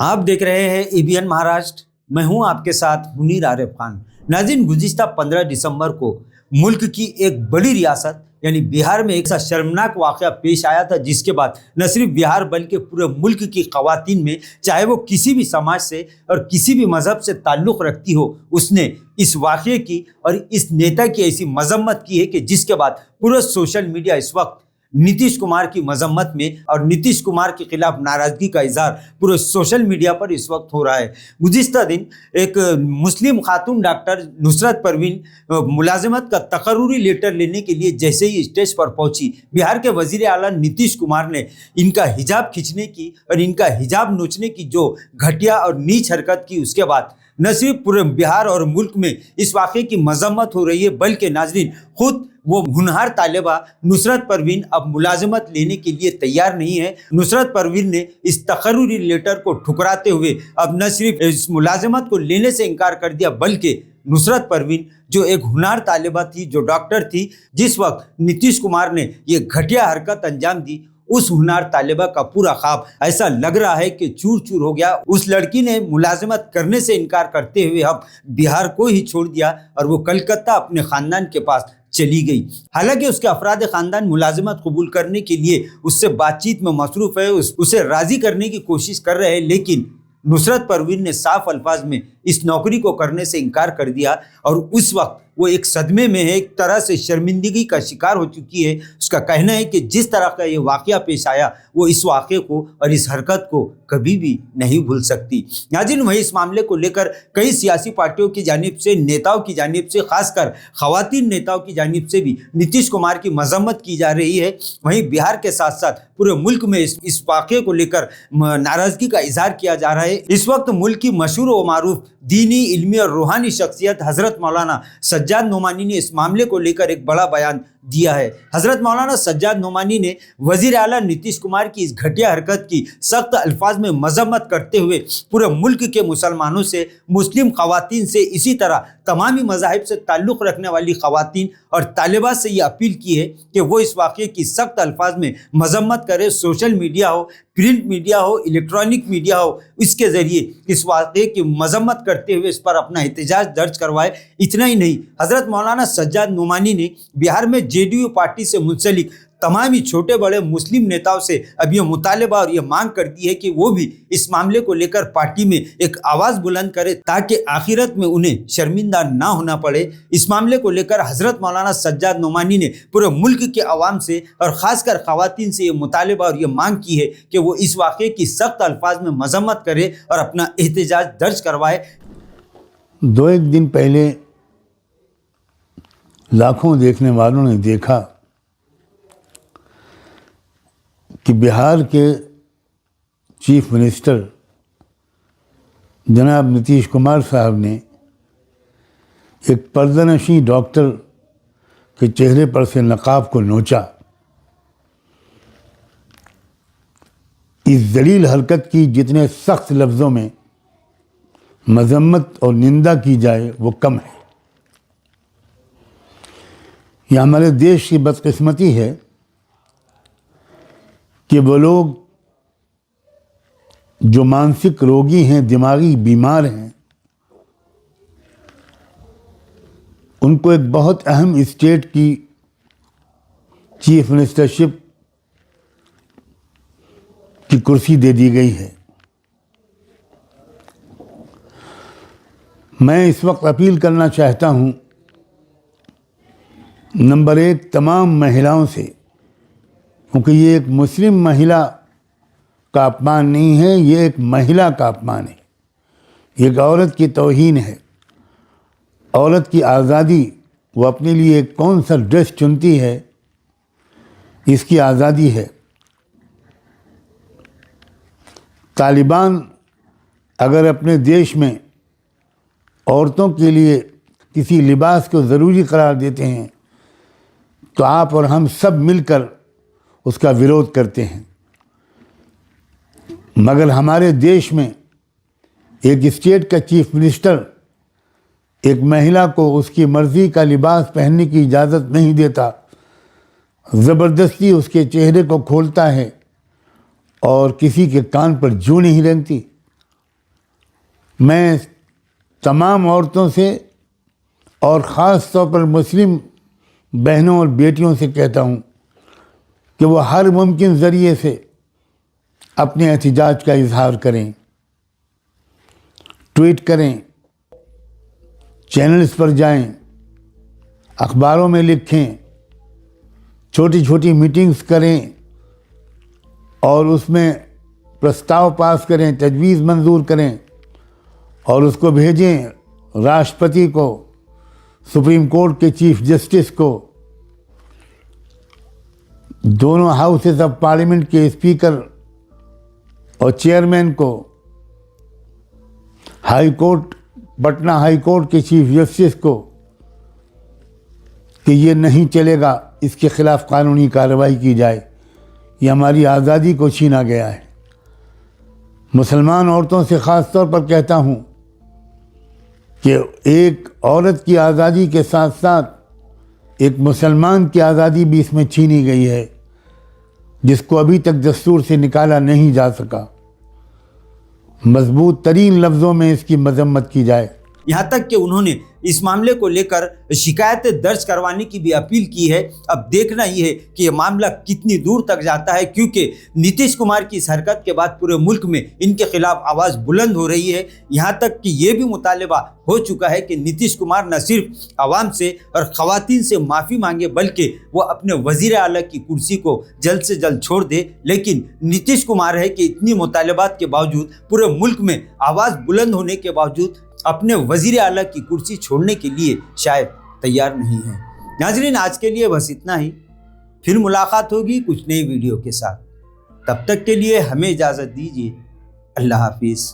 आप देख रहे हैं एबीएन महाराष्ट्र। मैं हूं आपके साथ मुनीर आरिफ खान। नाज़रीन, गुज़िश्ता 15 दिसंबर को मुल्क की एक बड़ी रियासत यानी बिहार में एक ऐसा शर्मनाक वाक़या पेश आया था, जिसके बाद न सिर्फ बिहार बल्कि पूरे मुल्क की ख़वातीन में, चाहे वो किसी भी समाज से और किसी भी मज़हब से ताल्लुक़ रखती हो, उसने इस वाक़ये की और इस नेता की ऐसी मजम्मत की है कि जिसके बाद पूरा सोशल मीडिया इस वक्त नीतीश कुमार की मजम्मत में और नीतीश कुमार के खिलाफ नाराजगी का इजहार पूरे सोशल मीडिया पर इस वक्त हो रहा है। गुज़िश्ता दिन एक मुस्लिम खातून डॉक्टर नुसरत परवीन मुलाजमत का तकर्रुरी लेटर लेने के लिए जैसे ही स्टेज पर पहुंची, बिहार के वजीर आला नीतीश कुमार ने इनका हिजाब खींचने की और इनका हिजाब नोचने की जो घटिया और नीच हरकत की, उसके बाद न सिर्फ पूरे बिहार और मुल्क में इस वाक़े की मजम्मत हो रही है, बल्कि नाज़रीन खुद वो हुनहार तालिबा नुसरत परवीन अब मुलाजमत लेने के लिए तैयार नहीं है। नुसरत परवीन ने इस तकर्रुरी लेटर को ठुकराते हुए अब न सिर्फ इस मुलाजमत को लेने से इनकार कर दिया, बल्कि नुसरत परवीन जो एक हुनहार तालिबा थी, जो डॉक्टर थी, जिस वक्त नीतीश कुमार ने ये घटिया हरकत अंजाम दी, उस हुनहार तालिबा का पूरा ख्वाब ऐसा लग रहा है कि चूर चूर हो गया। उस लड़की ने मुलाजमत करने से इनकार करते हुए अब बिहार को ही छोड़ दिया और वो कलकत्ता अपने ख़ानदान के पास चली गई। हालांकि उसके अफराद ख़ानदान मुलाजमत कबूल करने के लिए उससे बातचीत में मसरूफ़ है, उसे राज़ी करने की कोशिश कर रहे हैं, लेकिन नुसरत परवीन ने साफ अल्फाज में इस नौकरी को करने से इनकार कर दिया और उस वक्त वो एक सदमे में है, एक तरह से शर्मिंदगी का शिकार हो चुकी है। उसका कहना है कि जिस तरह का ये वाक़या पेश आया, वो इस वाक़े को और इस हरकत को कभी भी नहीं भूल सकती। नाज़रीन, वहीं इस मामले को लेकर कई सियासी पार्टियों की जानिब से, नेताओं की जानिब से, खासकर ख़वातीन नेताओं की जानिब से भी नीतीश कुमार की मजम्मत की जा रही है। वहीं बिहार के साथ साथ पूरे मुल्क में इस वाक़े को लेकर नाराज़गी का इजहार किया जा रहा है। इस वक्त मुल्क की मशहूर व मारूफ दीनी, इल्मी और रूहानी शख्सियत हज़रत मौलाना सज्जाद नोमानी ने इस मामले को लेकर एक बड़ा बयान दिया है। हज़रत मौलाना सज्जाद नोमानी ने वज़ीर आला नीतीश कुमार की इस घटिया हरकत की सख्त अल्फाज में मजम्मत करते हुए पूरे मुल्क के मुसलमानों से, मुस्लिम ख़वातीन से, इसी तरह तमामी मज़ाहिब से ताल्लुक़ रखने वाली ख़वातीन और तालिबात से ये अपील की है कि वो इस वाक़े की सख्त अल्फाज में मजम्मत करे। सोशल मीडिया हो, प्रिंट मीडिया हो, इलेक्ट्रॉनिक मीडिया हो, इसके ज़रिए इस वाक़े की मजम्मत करते हुए इस पर अपना एहतजाज दर्ज करवाए। इतना ही नहीं, हज़रत मौलाना सज्जाद नोमानी ने बिहार में जेडीयू पार्टी से मुंसलिक तमाम ही छोटे बड़े मुस्लिम नेताओं से अब यह मुतालबा और यह मांग कर दी है कि वो भी इस मामले को लेकर पार्टी में एक आवाज़ बुलंद करे, ताकि आखिरत में उन्हें शर्मिंदा ना होना पड़े। इस मामले को लेकर हज़रत मौलाना सज्जाद नोमानी ने पूरे मुल्क के अवाम से और ख़ासकर ख़वातीन से ये मुतालबा और ये मांग की है कि वो इस वाक़े की सख्त अल्फाज में मजम्मत करे और अपना एहतजाज दर्ज करवाए। दो एक दिन पहले लाखों देखने वालों ने देखा कि बिहार के चीफ मिनिस्टर जनाब नीतीश कुमार साहब ने एक पर्दानशी डॉक्टर के चेहरे पर से नकाब को नोचा। इस जलील हरकत की जितने सख्त लफ्ज़ों में मजम्मत और निंदा की जाए वो कम है। यह हमारे देश की बदकिस्मती है कि वो लोग जो मानसिक रोगी हैं, दिमागी बीमार हैं, उनको एक बहुत अहम स्टेट की चीफ मिनिस्टरशिप की कुर्सी दे दी गई है। मैं इस वक्त अपील करना चाहता हूं, नंबर एक, तमाम महिलाओं से, क्योंकि ये एक मुस्लिम महिला का अपमान नहीं है, ये एक महिला का अपमान है, एक औरत की तौहीन है। औरत की आज़ादी, वो अपने लिए कौन सा ड्रेस चुनती है, इसकी आज़ादी है। तालिबान अगर अपने देश में औरतों के लिए किसी लिबास को ज़रूरी करार देते हैं तो आप और हम सब मिलकर उसका विरोध करते हैं। मगर हमारे देश में एक स्टेट का चीफ मिनिस्टर एक महिला को उसकी मर्ज़ी का लिबास पहनने की इजाज़त नहीं देता, ज़बरदस्ती उसके चेहरे को खोलता है और किसी के कान पर जूं नहीं रेंगती। मैं तमाम औरतों से और ख़ास तौर पर मुस्लिम बहनों और बेटियों से कहता हूँ कि वो हर मुमकिन ज़रिए से अपने एहतिजाज का इजहार करें, ट्वीट करें, चैनल्स पर जाएं, अखबारों में लिखें, छोटी छोटी मीटिंग्स करें और उसमें प्रस्ताव पास करें, तजवीज़ मंजूर करें और उसको भेजें राष्ट्रपति को, सुप्रीम कोर्ट के चीफ जस्टिस को, दोनों हाउसेस ऑफ पार्लियामेंट के स्पीकर और चेयरमैन को, high court, Patna high court के चीफ जस्टिस को कि ये नहीं चलेगा, इसके खिलाफ कानूनी कार्रवाई की जाए। ये हमारी आज़ादी को छीना गया है। मुसलमान औरतों से ख़ास तौर पर कहता हूँ कि एक औरत की आज़ादी के साथ साथ एक मुसलमान की आज़ादी भी इसमें छीनी गई है, जिसको अभी तक दस्तूर से निकाला नहीं जा सका। मजबूत तरीन लफ्ज़ों में इसकी मजम्मत की जाए। यहाँ तक कि उन्होंने इस मामले को लेकर शिकायतें दर्ज करवाने की भी अपील की है। अब देखना ही है कि यह मामला कितनी दूर तक जाता है, क्योंकि नीतीश कुमार की इस हरकत के बाद पूरे मुल्क में इनके खिलाफ आवाज़ बुलंद हो रही है। यहाँ तक कि ये भी मुतालबा हो चुका है कि नीतीश कुमार न सिर्फ आवाम से और ख़वातीन से माफ़ी मांगे, बल्कि वो अपने वज़ीर आला की कुर्सी को जल्द से जल्द छोड़ दे। लेकिन नीतीश कुमार है कि इतनी मुतालबात के बावजूद, पूरे मुल्क में आवाज़ बुलंद होने के बावजूद अपने वज़ीर आला की कुर्सी छोड़ने के लिए शायद तैयार नहीं है। नाज़रीन, आज के लिए बस इतना ही। फिर मुलाकात होगी कुछ नई वीडियो के साथ। तब तक के लिए हमें इजाज़त दीजिए। अल्लाह हाफिज़।